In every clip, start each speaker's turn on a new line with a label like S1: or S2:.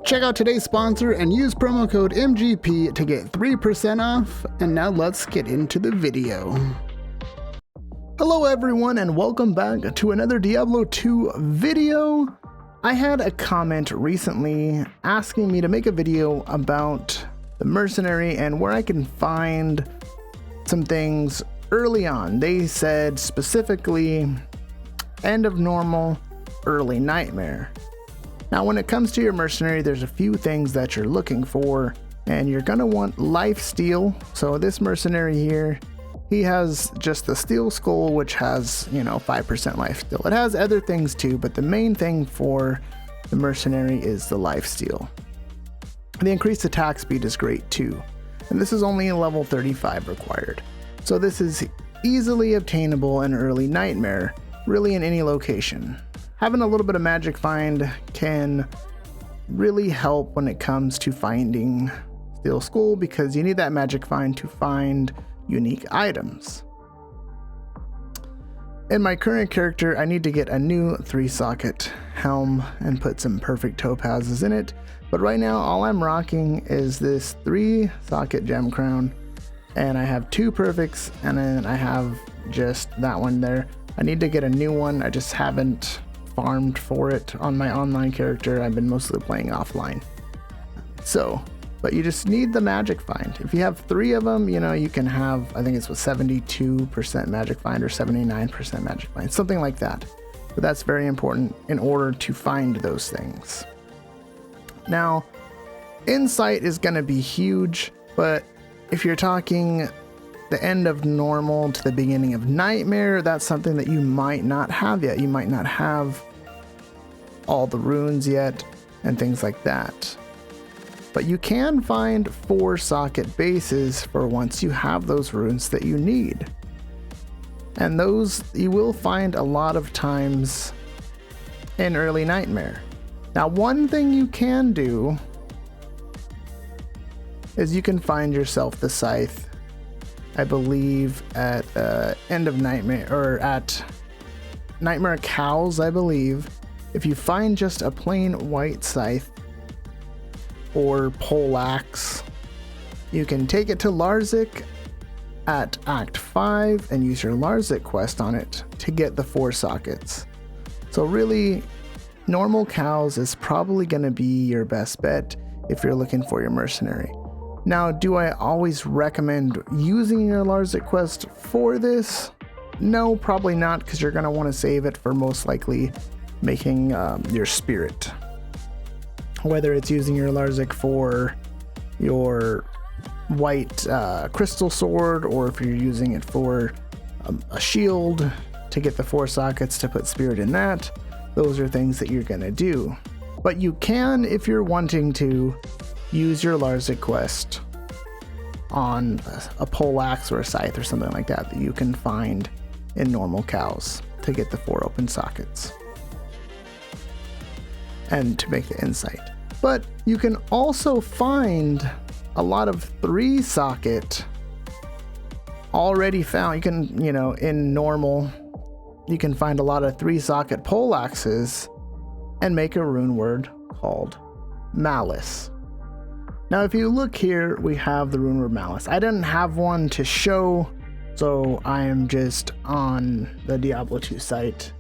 S1: Check out today's sponsor and use promo code MGP to get 3% off. And now let's get into the video. Hello everyone and welcome back to another Diablo 2 video. I had a comment recently asking me to make a video about the Mercenary and where I can find some things early on. They said specifically end of normal, early nightmare. Now when it comes to your Mercenary, there's a few things that you're looking for, and you're gonna want life steal. So this Mercenary here, he has just the steel skull, which has, 5% life steal. It has other things too, but the main thing for the Mercenary is the life steal. The increased attack speed is great too, and this is only a level 35 required. So this is easily obtainable in early nightmare, really in any location. Having a little bit of magic find can really help when it comes to finding steel skull, because you need that magic find to find unique items. In my current character, I need to get a new 3-socket helm and put some perfect topazes in it. But right now, all I'm rocking is this 3-socket gem crown, and I have 2 perfects, and then I have just that one there. I need to get a new one. I just haven't farmed for it on my online character. I've been mostly playing offline. But you just need the magic find. If you have 3 of them, you can have, I think it's with 72% magic find or 79% magic find, something like that. But that's very important in order to find those things. Now, insight is going to be huge, but if you're talking the end of normal to the beginning of nightmare, that's something that you might not have yet. You might not have all the runes yet and things like that. But you can find 4-socket bases for once you have those runes that you need. And those you will find a lot of times in early nightmare. Now, one thing you can do is you can find yourself the scythe, I believe at end of nightmare, or at Nightmare Cows, I believe. If you find just a plain white scythe or poleaxe, you can take it to Larzik at Act 5 and use your Larzik quest on it to get the 4 sockets. So really, normal cows is probably going to be your best bet if you're looking for your Mercenary. Now, do I always recommend using your Larzik quest for this? No, probably not, because you're going to want to save it for most likely making your spirit. Whether it's using your Larzik for your white crystal sword, or if you're using it for a shield to get the 4 sockets to put spirit in that, those are things that you're going to do. But you can, if you're wanting to, use your Larzik quest on a poleaxe or a scythe or something like that that you can find in normal cows to get the 4 open sockets and to make the insight. But you can also find a lot of 3-socket already found. You can, in normal, you can find a lot of 3-socket poleaxes and make a rune word called Malice. Now, if you look here, we have the rune word Malice. I didn't have one to show, so I am just on the Diablo 2 site.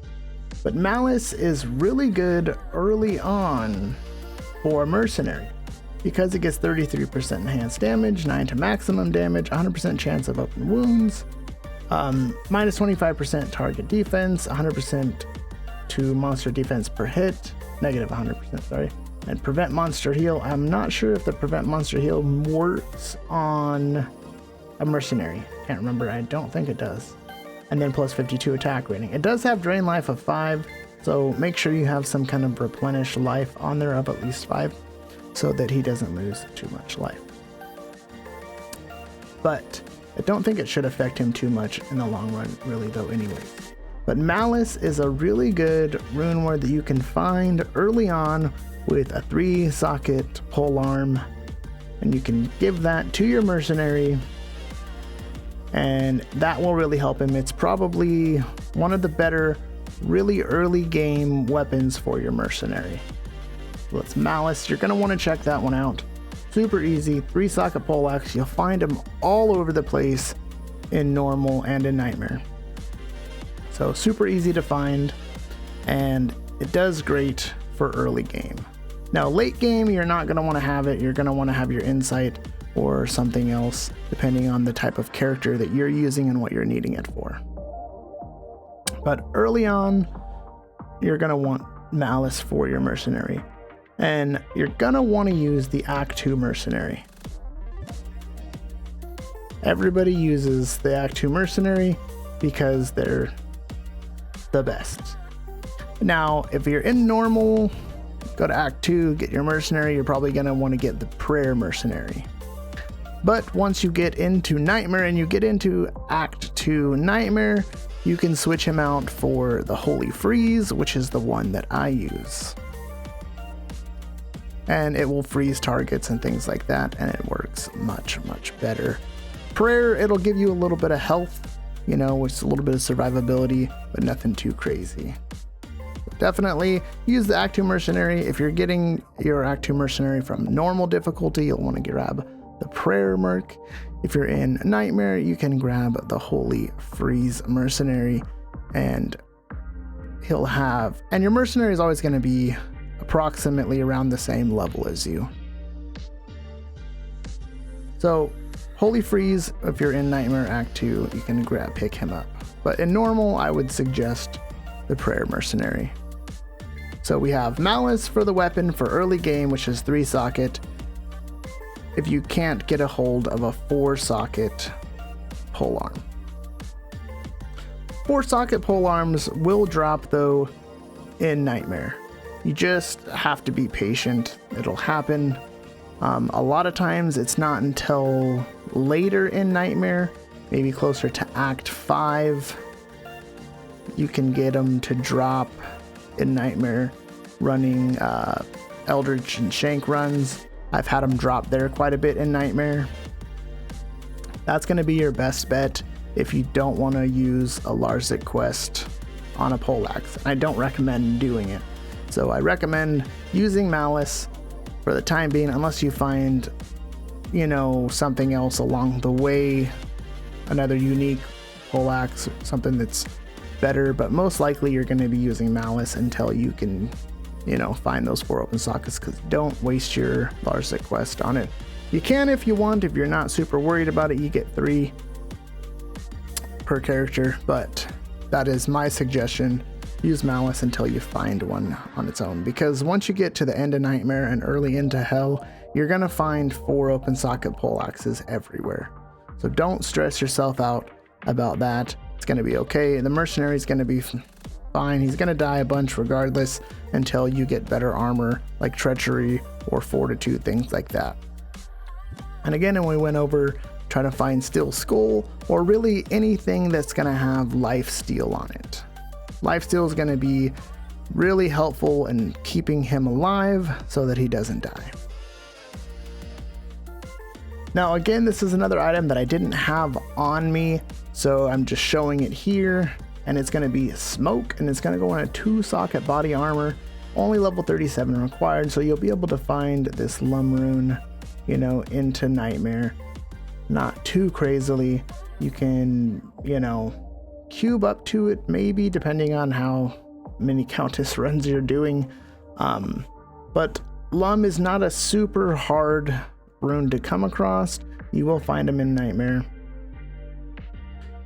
S1: But Malice is really good early on for Mercenary because it gets 33% enhanced damage, 9 to maximum damage, 100% chance of open wounds, minus 25% target defense, 100% to monster defense per hit, negative 100%, sorry. And prevent monster heal. I'm not sure if the prevent monster heal works on a Mercenary. Can't remember. I don't think it does. And then plus 52 attack rating. It does have drain life of 5, so make sure you have some kind of replenish life on there of at least 5 so that he doesn't lose too much life. But I don't think it should affect him too much in the long run, really, though, anyways. But Malice is a really good rune word that you can find early on with a 3-socket polearm, and you can give that to your Mercenary, and that will really help him. It's probably one of the better really early game weapons for your Mercenary. So that's Malice. You're going to want to check that one out. Super easy, 3-socket poleaxe. You'll find them all over the place in normal and in nightmare. So super easy to find, and it does great for early game. Now late game, you're not going to want to have it. You're going to want to have your insight or something else, depending on the type of character that you're using and what you're needing it for. But early on, you're going to want Malice for your Mercenary. And you're going to want to use the Act 2 Mercenary. Everybody uses the Act 2 Mercenary because they're the best. Now, if you're in normal, go to Act 2, get your Mercenary, you're probably going to want to get the Prayer Mercenary. But once you get into Nightmare and you get into Act 2 Nightmare, you can switch him out for the Holy Freeze, which is the one that I use. And it will freeze targets and things like that, and it works much, much better. Prayer, it'll give you a little bit of health, you know, which is a little bit of survivability, but nothing too crazy. Definitely use the Act 2 Mercenary. If you're getting your Act 2 Mercenary from normal difficulty, you'll want to grab the Prayer Merc. If you're in Nightmare, you can grab the Holy Freeze Mercenary, and your Mercenary is always going to be approximately around the same level as you. So Holy Freeze, if you're in Nightmare Act 2, you can pick him up. But in normal, I would suggest the Prayer Mercenary. So we have Malice for the weapon for early game, which is 3-socket. If you can't get a hold of a 4-socket polearm. 4-socket polearms will drop though in Nightmare. You just have to be patient. It'll happen. A lot of times it's not until later in Nightmare, maybe closer to Act 5, you can get them to drop in Nightmare running Eldritch and Shank runs. I've had them drop there quite a bit in Nightmare. That's going to be your best bet if you don't want to use a Larzik quest on a poleaxe. I don't recommend doing it. So I recommend using Malice for the time being, unless you find, you know, something else along the way, another unique poleaxe, something that's better, but most likely you're going to be using Malice until you can, you know, find those 4 open sockets, because don't waste your Larzik quest on it. You can if you want. If you're not super worried about it, you get 3 per character, but that is my suggestion. Use Malice until you find one on its own, because once you get to the end of Nightmare and early into Hell, you're going to find 4 open socket poleaxes everywhere. So don't stress yourself out about that. It's going to be okay. The Mercenary is going to be fine. He's going to die a bunch regardless until you get better armor like Treachery or Fortitude, things like that. And again, when we went over trying to find Steel Skull, or really anything that's going to have life steal on it. Life steal is going to be really helpful in keeping him alive so that he doesn't die. Now again, this is another item that I didn't have on me, so I'm just showing it here, and it's going to be Smoke, and it's going to go in a 2-socket body armor, only level 37 required, so you'll be able to find this rune, you know, into Nightmare. Not too crazily. You can, you know, cube up to it maybe, depending on how many Countess runs you're doing. But Lum is not a super hard rune to come across. You will find them in Nightmare.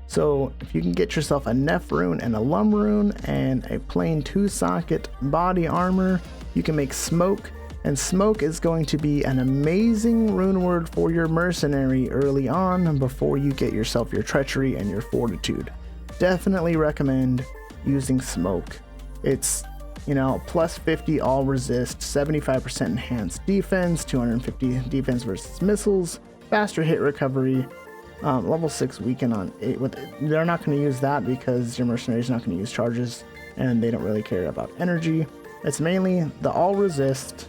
S1: So if you can get yourself a Neph rune and a Lum rune and a plain 2-socket body armor, you can make Smoke. And Smoke is going to be an amazing rune word for your Mercenary early on before you get yourself your Treachery and your Fortitude. Definitely recommend using Smoke. It's, you know, plus 50 all resist, 75% enhanced defense, 250 defense versus missiles, faster hit recovery, level 6 weaken on 8. They're not going to use that because your Mercenary is not going to use charges and they don't really care about energy. It's mainly the all resist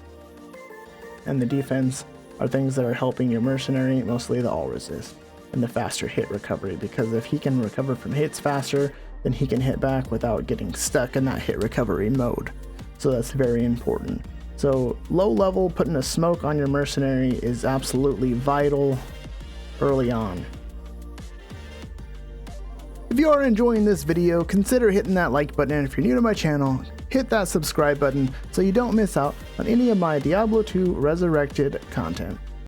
S1: and the defense are things that are helping your Mercenary, mostly the all resist and the faster hit recovery, because if he can recover from hits faster, then he can hit back without getting stuck in that hit recovery mode. So that's very important. So low level, putting a smoke on your mercenary is absolutely vital early on. If you are enjoying this video, consider hitting that like button, and if you're new to my channel, hit that subscribe button so you don't miss out on any of my Diablo II Resurrected content.